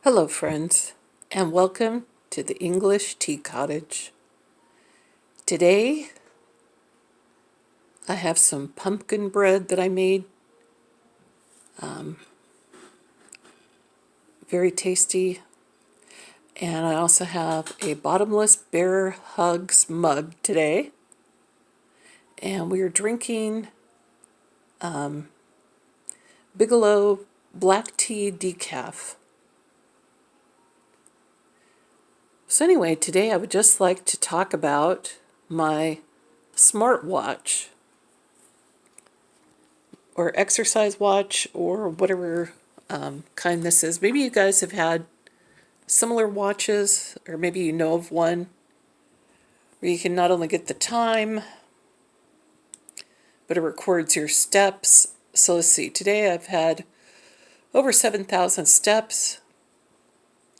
Hello, friends, and welcome to the English Tea Cottage. Today, I have some pumpkin bread that I made. Very tasty. And I also have a bottomless bear hugs mug today. And we are drinking Bigelow black tea decaf. So anyway, today I would just like to talk about my Smartwatch or exercise watch or whatever kind this is. Maybe you guys have had similar watches, or maybe you know of one where you can not only get the time, but it records your steps. So let's see, today I've had over 7,000 steps.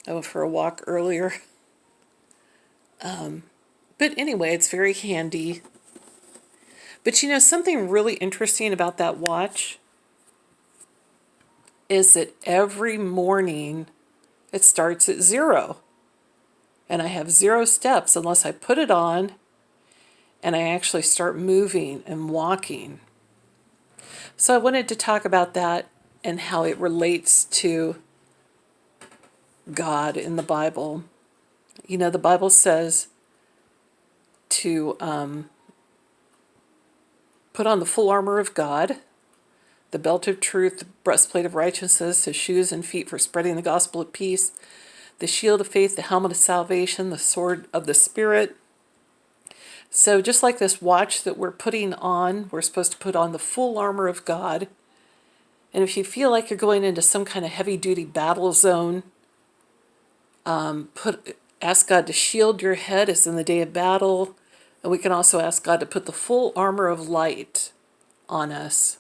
I went for a walk earlier. But anyway, it's very handy. But you know, something really interesting about that watch is that every morning it starts at 0. And I have 0 steps unless I put it on and I actually start moving and walking. So I wanted to talk about that and how it relates to God in the Bible. You know, the Bible says to put on the full armor of God, the belt of truth, the breastplate of righteousness, the shoes and feet for spreading the gospel of peace, the shield of faith, the helmet of salvation, the sword of the Spirit. So just like this watch that we're putting on, we're supposed to put on the full armor of God. And if you feel like you're going into some kind of heavy-duty battle zone, ask God to shield your head as in the day of battle. And we can also ask God to put the full armor of light on us.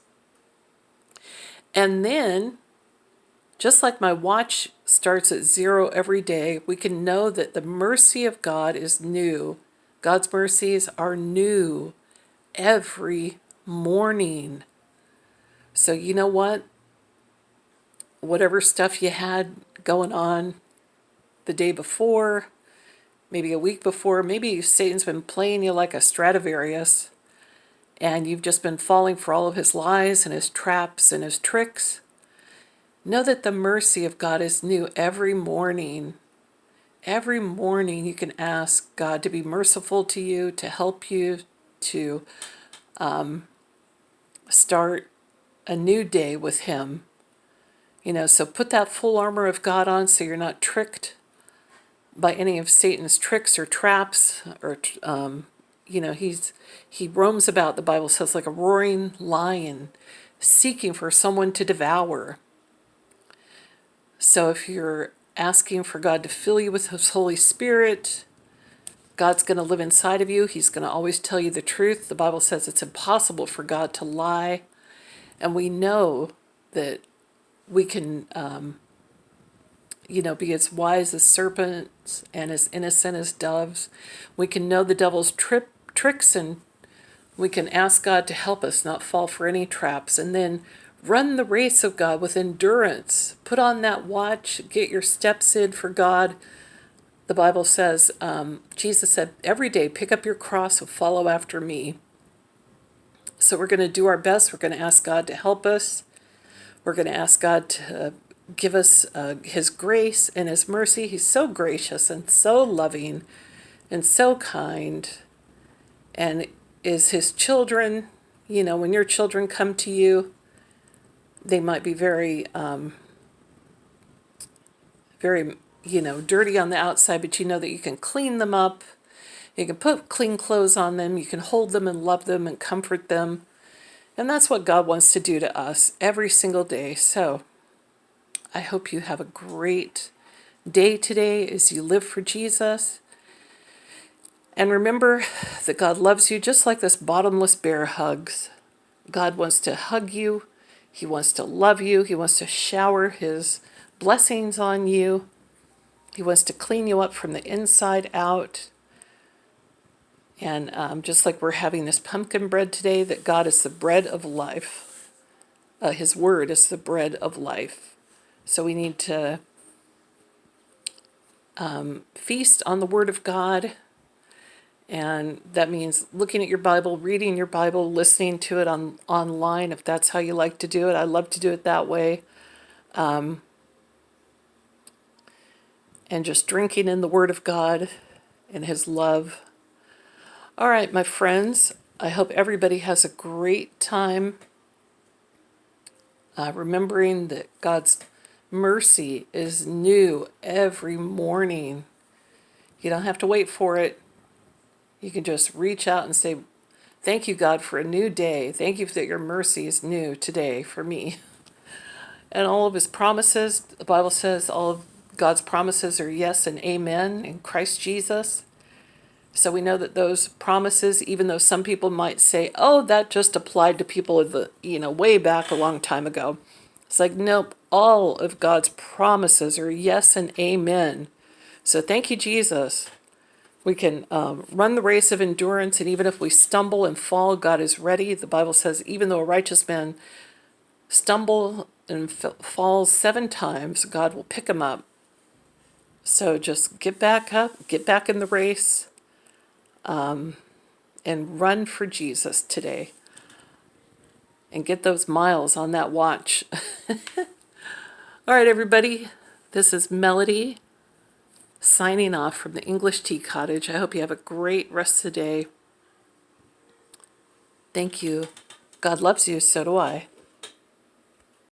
And then, just like my watch starts at 0 every day, we can know that the mercy of God is new. God's mercies are new every morning. So you know what? Whatever stuff you had going on the day before, maybe a week before, maybe Satan's been playing you like a Stradivarius and you've just been falling for all of his lies and his traps and his tricks. Know that the mercy of God is new every morning. Every morning you can ask God to be merciful to you, to help you, to start a new day with him. You know, so put that full armor of God on so you're not tricked by any of Satan's tricks or traps. Or you know, he roams about, the Bible says, like a roaring lion, seeking for someone to devour. So if you're asking for God to fill you with his Holy Spirit, God's going to live inside of you. He's going to always tell you the truth. The Bible says it's impossible for God to lie. And we know that we can, be as wise as serpents and as innocent as doves. We can know the devil's tricks, and we can ask God to help us not fall for any traps. And then run the race of God with endurance. Put on that watch. Get your steps in for God. The Bible says, Jesus said, every day, pick up your cross and follow after me. So we're going to do our best. We're going to ask God to help us. We're going to ask God to give us his grace and his mercy. He's so gracious and so loving and so kind. And is his children, you know, when your children come to you, they might be very, dirty on the outside, but you know that you can clean them up. You can put clean clothes on them. You can hold them and love them and comfort them. And that's what God wants to do to us every single day. So I hope you have a great day today as you live for Jesus. And remember that God loves you just like this bottomless bear hugs. God wants to hug you. He wants to love you. He wants to shower his blessings on you. He wants to clean you up from the inside out. And just like we're having this pumpkin bread today, that God is the bread of life. His word is the bread of life. So we need to feast on the Word of God. And that means looking at your Bible, reading your Bible, listening to it online, if that's how you like to do it. I love to do it that way. And just drinking in the Word of God and His love. All right, my friends, I hope everybody has a great time remembering that God's mercy is new every morning. You don't have to wait for it. You can just reach out and say, thank you, God, for a new day. Thank you that your mercy is new today for me. And all of His promises, the Bible says all of God's promises are yes and amen in Christ Jesus. So we know that those promises, even though some people might say, oh, that just applied to people of the, way back a long time ago. It's like, nope, all of God's promises are yes and amen. So thank you, Jesus. We can run the race of endurance, and even if we stumble and fall, God is ready. The Bible says, even though a righteous man stumble and falls 7 times, God will pick him up. So just get back up, get back in the race, and run for Jesus today. And get those miles on that watch. All right, everybody. This is Melody signing off from the English Tea Cottage. I hope you have a great rest of the day. Thank you. God loves you, so do I.